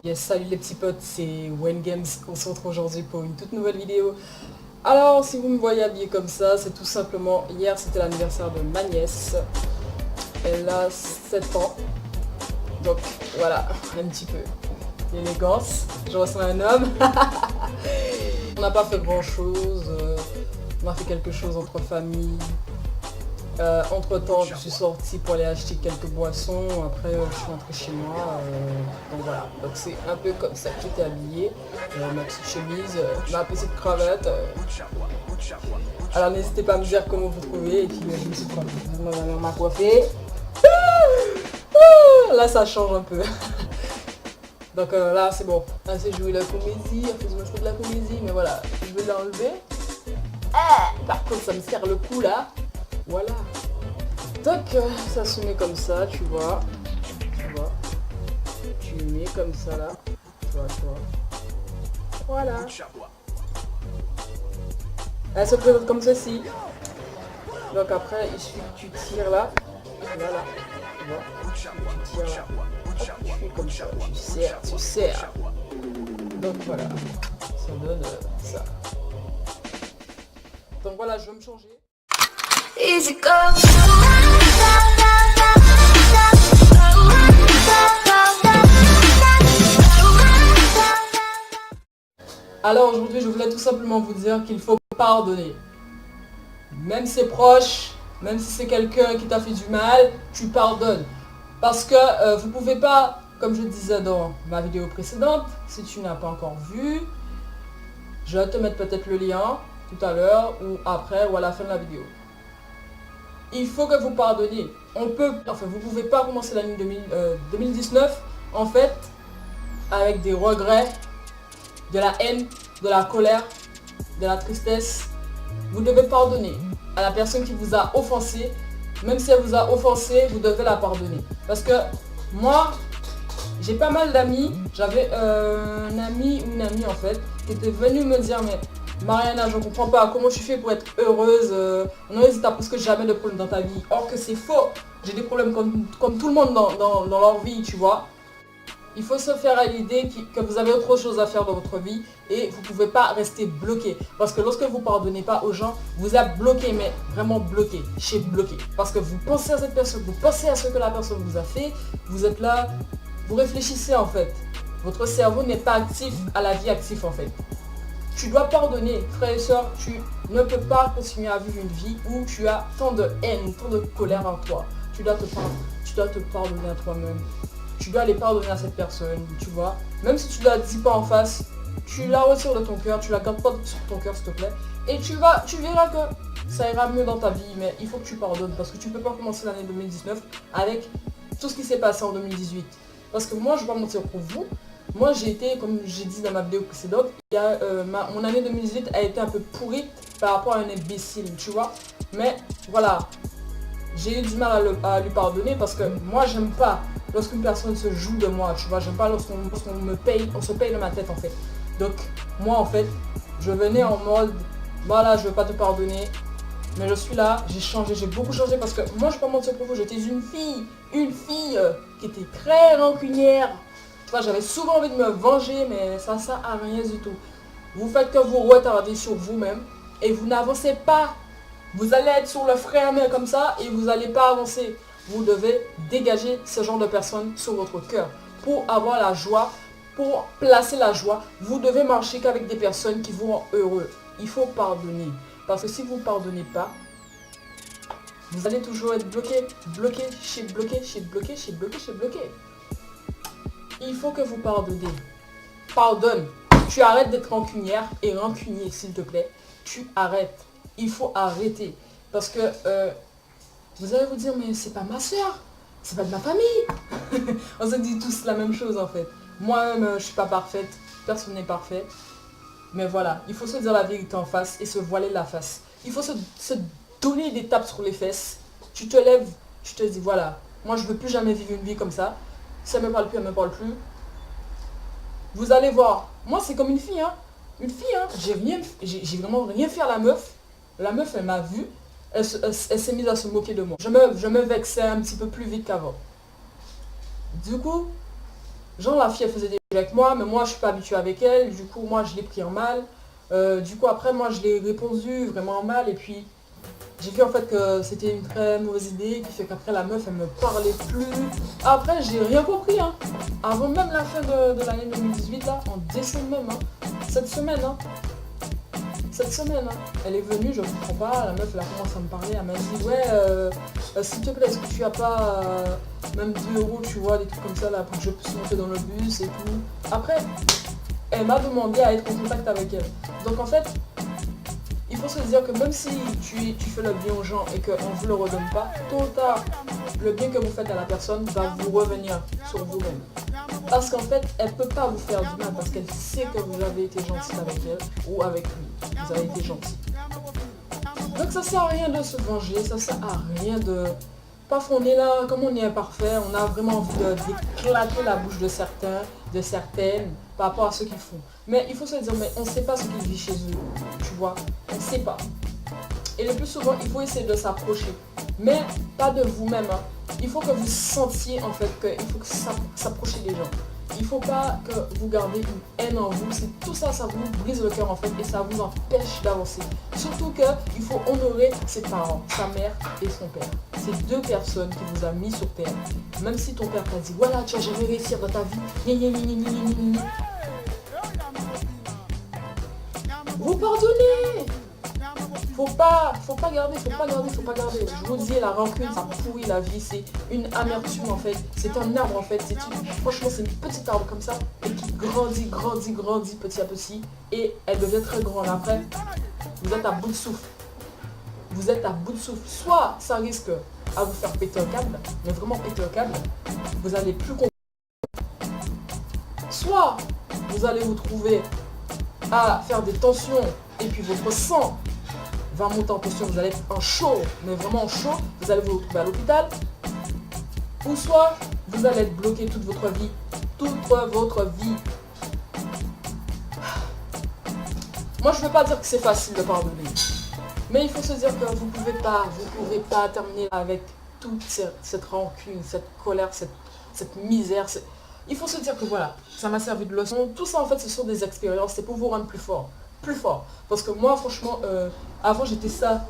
Yes, salut les petits potes, c'est Wayne Games. On se retrouve aujourd'hui pour une toute nouvelle vidéo. Alors, si vous me voyez habillé comme ça, c'est tout simplement, hier c'était l'anniversaire de ma nièce. Elle a 7 ans. Donc voilà, un petit peu d'élégance. Je ressemble à un homme. On n'a pas fait grand chose. On a fait quelque chose entre familles. Entre temps, je suis sortie pour aller acheter quelques boissons. Après, je suis rentrée chez moi. Donc voilà. Donc c'est un peu comme ça que j'étais habillée. Ma petite chemise, ma petite cravate. Alors n'hésitez pas à me dire comment vous trouvez. Et puis je me suis ma coiffée. Là ça change un peu. Donc là c'est bon. Là c'est jouer la comédie. En fait je me fais de la comédie. Mais voilà. Je vais l'enlever. Par contre ça me serre le cou là. Voilà. Donc ça se met comme ça, tu vois. Tu mets comme ça là. Tu vois. Voilà. Elle se présente comme ceci. Donc après il suffit que tu tires là. Voilà. Tu vois. Tu tires là. Hop, tu fais comme ça. Tu serres. Donc voilà. Ça donne ça. Donc voilà, je vais me changer. Easy go. Alors aujourd'hui je voulais tout simplement vous dire qu'il faut pardonner. Même ses proches, même si c'est quelqu'un qui t'a fait du mal, tu pardonnes. Parce que vous pouvez pas, comme je disais dans ma vidéo précédente, si tu n'as pas encore vu, je vais te mettre peut-être le lien tout à l'heure ou après ou à la fin de la vidéo. Il faut que vous pardonniez. Vous pouvez pas commencer l'année 2019 en fait avec des regrets, de la haine, de la colère, de la tristesse. Vous devez pardonner à la personne qui vous a offensé. Même si elle vous a offensé, vous devez la pardonner. Parce que moi, j'ai pas mal d'amis. J'avais un ami ou une amie en fait qui était venu me dire mais Mariana, je ne comprends pas comment tu fais pour être heureuse. On tu n'as presque jamais de problème dans ta vie. Or que c'est faux. J'ai des problèmes comme tout le monde dans leur vie, tu vois. Il faut se faire à l'idée que vous avez autre chose à faire dans votre vie et vous ne pouvez pas rester bloqué. Parce que lorsque vous ne pardonnez pas aux gens, vous êtes bloqué, mais vraiment bloqué, chez bloqué. Parce que vous pensez à cette personne, vous pensez à ce que la personne vous a fait, vous êtes là, vous réfléchissez en fait. Votre cerveau n'est pas actif à la vie active en fait. Tu dois pardonner, frères et sœurs, tu ne peux pas continuer à vivre une vie où tu as tant de haine, tant de colère en toi. Tu dois te pardonner à toi-même. Tu dois aller pardonner à cette personne, tu vois. Même si tu ne la dis pas en face, tu la retires de ton cœur, tu la gardes pas sur ton cœur s'il te plaît. Et tu verras que ça ira mieux dans ta vie, mais il faut que tu pardonnes parce que tu ne peux pas commencer l'année 2019 avec tout ce qui s'est passé en 2018. Parce que moi, je ne vais pas mentir pour vous. Moi j'ai été, comme j'ai dit dans ma vidéo précédente, mon année 2018 a été un peu pourrie par rapport à un imbécile, tu vois. Mais voilà, j'ai eu du mal à lui pardonner parce que moi j'aime pas lorsqu'une personne se joue de moi, tu vois. J'aime pas lorsqu'on se paye de ma tête en fait. Donc moi en fait, je venais en mode, voilà, je veux pas te pardonner. Mais je suis là, j'ai changé, j'ai beaucoup changé parce que moi je vais pas mentir pour vous, j'étais une fille qui était très rancunière. J'avais souvent envie de me venger, mais ça sert à rien du tout. Vous faites que vous retardez sur vous-même et vous n'avancez pas. Vous allez être sur le frein comme ça et vous n'allez pas avancer. Vous devez dégager ce genre de personnes sur votre cœur. Pour avoir la joie, pour placer la joie, vous devez marcher qu'avec des personnes qui vous rendent heureux. Il faut pardonner. Parce que si vous ne pardonnez pas, vous allez toujours être bloqué. Il faut que vous pardonnez. Pardonne. Tu arrêtes d'être rancunière et rancunier, s'il te plaît. Tu arrêtes. Il faut arrêter. Parce que vous allez vous dire, mais c'est pas ma soeur. C'est pas de ma famille. On se dit tous la même chose en fait. Moi-même, je suis pas parfaite. Personne n'est parfait. Mais voilà, il faut se dire la vérité en face et se voiler la face. Il faut se donner des tapes sur les fesses. Tu te lèves, tu te dis, voilà, moi je veux plus jamais vivre une vie comme ça. Si elle me parle plus, elle me parle plus. Vous allez voir. Moi, c'est comme une fille, hein. Une fille, hein. J'ai vraiment rien fait à la meuf. La meuf, elle m'a vu. Elle s'est mise à se moquer de moi. Je me vexais un petit peu plus vite qu'avant. Du coup, Genre la fille elle faisait des jeux avec moi, mais moi je suis pas habituée avec elle, du coup moi je l'ai pris en mal. Du coup après moi je l'ai répondu vraiment en mal et puis j'ai vu en fait que c'était une très mauvaise idée qui fait qu'après la meuf elle me parlait plus. Après j'ai rien compris hein. Avant même la fin de l'année 2018 là, en décembre même hein. Cette semaine hein. Cette semaine hein. Elle est venue, je comprends pas, la meuf elle a commencé à me parler, elle m'a dit ouais s'il te plaît est-ce que tu as pas même 2 euros tu vois, des trucs comme ça là pour que je puisse monter dans le bus et tout. Après elle m'a demandé à être en contact avec elle. Donc en fait il faut se dire que même si tu fais le bien aux gens et qu'on ne vous le redonne pas, tôt ou tard, le bien que vous faites à la personne va vous revenir sur vous-même. Parce qu'en fait, elle ne peut pas vous faire du mal parce qu'elle sait que vous avez été gentil avec elle ou avec lui. Vous avez été gentil. Donc ça sert à rien de se venger, ça sert à rien de... Paf, on est là, comme on est imparfait, on a vraiment envie d'éclater la bouche de certains, de certaines, par rapport à ce qu'ils font. Mais il faut se dire, mais on ne sait pas ce qu'ils vivent chez eux, tu vois, on ne sait pas. Et le plus souvent, il faut essayer de s'approcher, mais pas de vous-même. Hein. Il faut que vous sentiez en fait qu'il faut s'approcher des gens. Il ne faut pas que vous gardez une haine en vous. C'est tout ça, ça vous brise le cœur en fait et ça vous empêche d'avancer. Surtout qu'il faut honorer ses parents, sa mère et son père. C'est 2 personnes qui vous a mis sur terre. Même si ton père t'a dit, voilà, tu vas jamais réussir dans ta vie. Vous pardonnez. Faut pas garder. Je vous dis, la rancune, ça pourrit la vie. C'est une amertume en fait. C'est un arbre en fait. Franchement, c'est une petite arbre comme ça et qui grandit petit à petit. Et elle devient très grande. Après, vous êtes à bout de souffle. Soit ça risque à vous faire péter un câble, mais vraiment péter un câble. Vous allez plus comprendre. Soit vous allez vous trouver à faire des tensions et puis votre sang va monter en tension, vous allez être en chaud, mais vraiment en chaud, vous allez vous retrouver à l'hôpital. Ou soit vous allez être bloqué toute votre vie. Moi je ne veux pas dire que c'est facile de pardonner. Mais il faut se dire que vous ne pouvez pas terminer avec toute cette rancune, cette colère, cette misère. Il faut se dire que voilà, ça m'a servi de leçon. Tout ça en fait ce sont des expériences, c'est pour vous rendre plus fort. Parce que moi franchement, avant j'étais ça.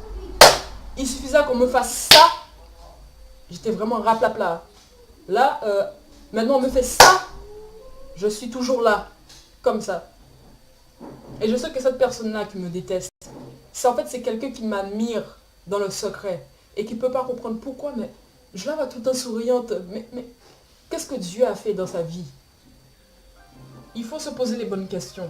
Il suffisait qu'on me fasse ça. J'étais vraiment raplapla. Là, maintenant on me fait ça. Je suis toujours là. Comme ça. Et je sais que cette personne-là qui me déteste, c'est quelqu'un qui m'admire dans le secret. Et qui ne peut pas comprendre pourquoi, mais je la vois tout le temps souriante. Mais qu'est-ce que Dieu a fait dans sa vie? Il faut se poser les bonnes questions.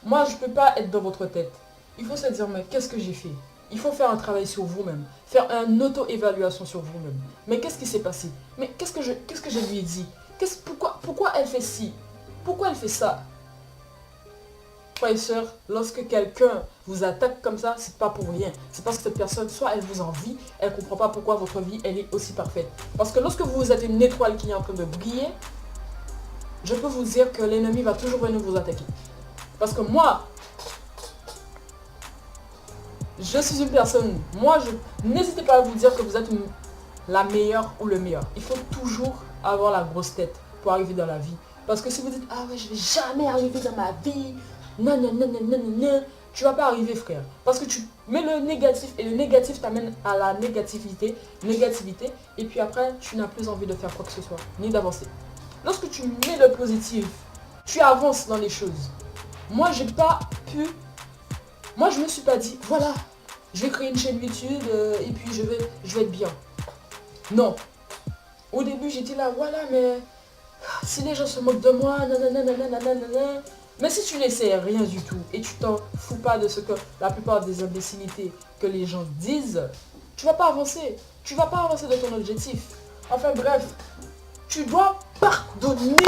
Moi, je ne peux pas être dans votre tête. Il faut se dire, mais qu'est-ce que j'ai fait? Il faut faire un travail sur vous-même. Faire une auto-évaluation sur vous-même. Mais qu'est-ce qui s'est passé? Mais qu'est-ce que je lui ai dit? Pourquoi elle fait ci? Pourquoi elle fait ça? Frères et sœurs, lorsque quelqu'un vous attaque comme ça, c'est pas pour rien. C'est parce que cette personne, soit elle vous envie, elle ne comprend pas pourquoi votre vie, elle est aussi parfaite. Parce que lorsque vous êtes une étoile qui est en train de briller, je peux vous dire que l'ennemi va toujours venir vous attaquer. Parce que moi, je suis une personne, n'hésitez pas à vous dire que vous êtes la meilleure ou le meilleur. Il faut toujours avoir la grosse tête pour arriver dans la vie. Parce que si vous dites, ah ouais, je vais jamais arriver dans ma vie, non, tu vas pas arriver frère. Parce que tu mets le négatif et le négatif t'amène à la négativité, et puis après, tu n'as plus envie de faire quoi que ce soit, ni d'avancer. Lorsque tu mets le positif, tu avances dans les choses. Moi, je me suis pas dit, voilà, je vais créer une chaîne YouTube et puis je vais être bien. Non. Au début, j'étais là, voilà, mais si les gens se moquent de moi, nanana. Mais si tu n'essaies rien du tout et tu t'en fous pas de ce que la plupart des imbécilités que les gens disent, tu vas pas avancer. Tu vas pas avancer de ton objectif. Enfin bref, tu dois pardonner.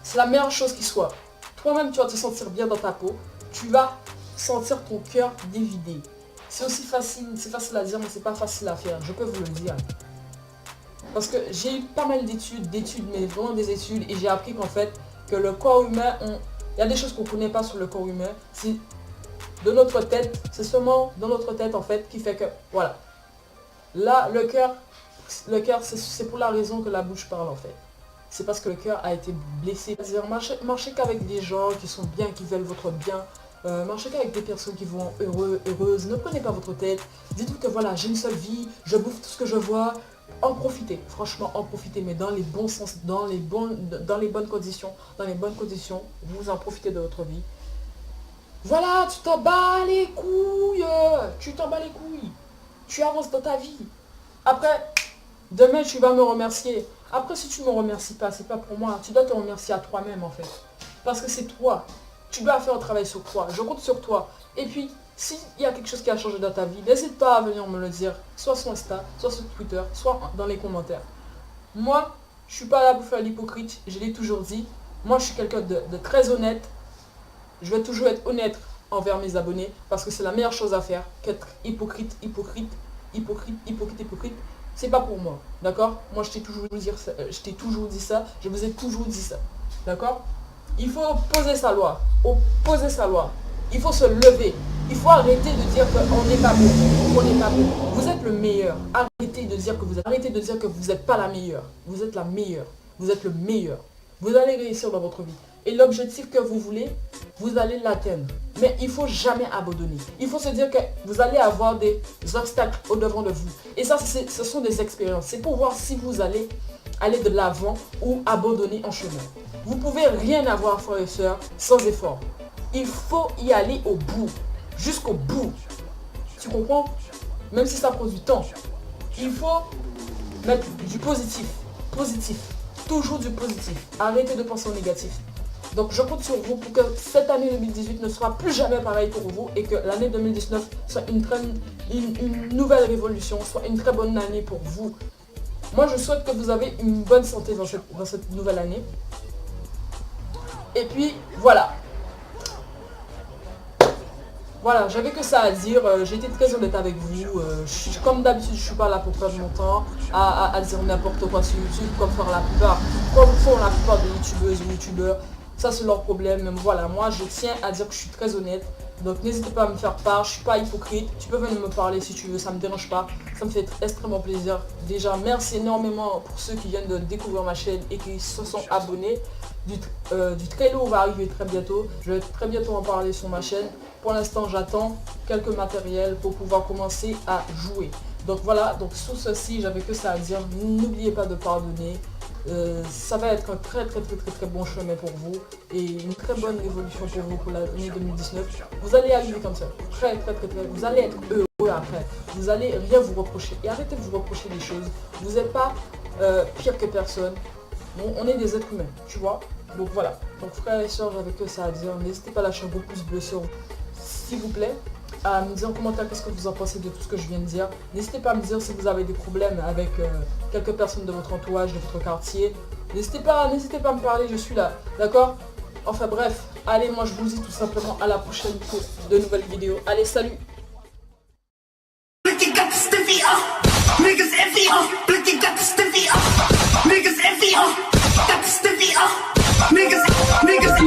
C'est la meilleure chose qui soit. Toi-même, tu vas te sentir bien dans ta peau. Tu vas sentir ton cœur dévidé. C'est aussi facile, c'est facile à dire, mais c'est pas facile à faire. Je peux vous le dire. Parce que j'ai eu pas mal d'études, mais vraiment des études, et j'ai appris qu'en fait, que le corps humain, il y a des choses qu'on ne connaît pas sur le corps humain. C'est de notre tête, c'est seulement dans notre tête en fait qui fait que, voilà. Là, le cœur, c'est pour la raison que la bouche parle en fait. C'est parce que le cœur a été blessé. C'est-à-dire, marchez qu'avec des gens qui sont bien, qui veulent votre bien. Marchez qu'avec des personnes qui vont heureuses. Ne prenez pas votre tête. Dites-vous que voilà, j'ai une seule vie, je bouffe tout ce que je vois. En profitez, franchement en profitez, mais dans les bons sens, dans les bonnes conditions. Dans les bonnes conditions, vous en profitez de votre vie. Voilà, tu t'en bats les couilles. Tu t'en bats les couilles. Tu avances dans ta vie. Après, demain tu vas me remercier. Après, si tu ne me remercies pas, c'est pas pour moi. Tu dois te remercier à toi-même en fait. Parce que c'est toi. Tu dois faire un travail sur toi. Je compte sur toi. Et puis, s'il y a quelque chose qui a changé dans ta vie, n'hésite pas à venir me le dire. Soit sur Insta, soit sur Twitter, soit dans les commentaires. Moi, je suis pas là pour faire l'hypocrite. Je l'ai toujours dit. Moi, je suis quelqu'un de très honnête. Je vais toujours être honnête envers mes abonnés. Parce que c'est la meilleure chose à faire qu'être hypocrite. C'est pas pour moi, d'accord? Moi, je t'ai toujours dit ça, je vous ai toujours dit ça, d'accord? Il faut poser sa loi, opposer sa loi. Il faut se lever. Il faut arrêter de dire qu'on n'est pas bon, qu'on n'est pas bon. Vous êtes le meilleur. Arrêtez de dire que vous n'êtes pas la meilleure. Vous êtes la meilleure. Vous êtes le meilleur. Vous allez réussir dans votre vie. Et l'objectif que vous voulez, vous allez l'atteindre. Mais il ne faut jamais abandonner. Il faut se dire que vous allez avoir des obstacles au-devant de vous. Et ça, ce sont des expériences. C'est pour voir si vous allez aller de l'avant ou abandonner en chemin. Vous ne pouvez rien avoir, frères et sœurs, sans effort. Il faut y aller au bout. Jusqu'au bout. Tu comprends? Même si ça prend du temps. Il faut mettre du positif. Positif. Toujours du positif. Arrêtez de penser au négatif. Donc je compte sur vous pour que cette année 2018 ne sera plus jamais pareille pour vous et que l'année 2019 soit une nouvelle révolution, soit une très bonne année pour vous. Moi je souhaite que vous avez une bonne santé dans cette nouvelle année. Et puis voilà. Voilà, j'avais que ça à dire, j'ai été très honnête avec vous, comme d'habitude je suis pas là pour perdre mon temps à dire n'importe quoi sur YouTube comme font la plupart des youtubeuses ou youtubeurs. Ça c'est leur problème, mais voilà, moi je tiens à dire que je suis très honnête. Donc n'hésitez pas à me faire part, je suis pas hypocrite. Tu peux venir me parler si tu veux, ça me dérange pas. Ça me fait extrêmement plaisir. Déjà, merci énormément pour ceux qui viennent de découvrir ma chaîne et qui se sont abonnés. Du très lourd va arriver très bientôt. Je vais très bientôt en parler sur ma chaîne. Pour l'instant, j'attends quelques matériels pour pouvoir commencer à jouer. Donc voilà, donc sur ceci, j'avais que ça à dire. N'oubliez pas de pardonner. Ça va être un très bon chemin pour vous et une très bonne évolution pour vous pour l'année 2019. Vous allez arriver comme ça, vous allez être heureux après. Vous allez rien vous reprocher et arrêtez de vous reprocher des choses. Vous n'êtes pas pire que personne. Bon, on est des êtres humains, tu vois. Donc voilà. Donc frères et sœurs, j'avais que ça à dire. N'hésitez pas à lâcher un beau pouce bleu sur, s'il vous plaît, à me dire en commentaire qu'est-ce que vous en pensez de tout ce que je viens de dire. N'hésitez pas à me dire si vous avez des problèmes avec quelques personnes de votre entourage, de votre quartier. N'hésitez pas à me parler, je suis là, d'accord? Enfin bref, allez, moi je vous dis tout simplement à la prochaine pour de nouvelles vidéos. Allez, salut! Niggas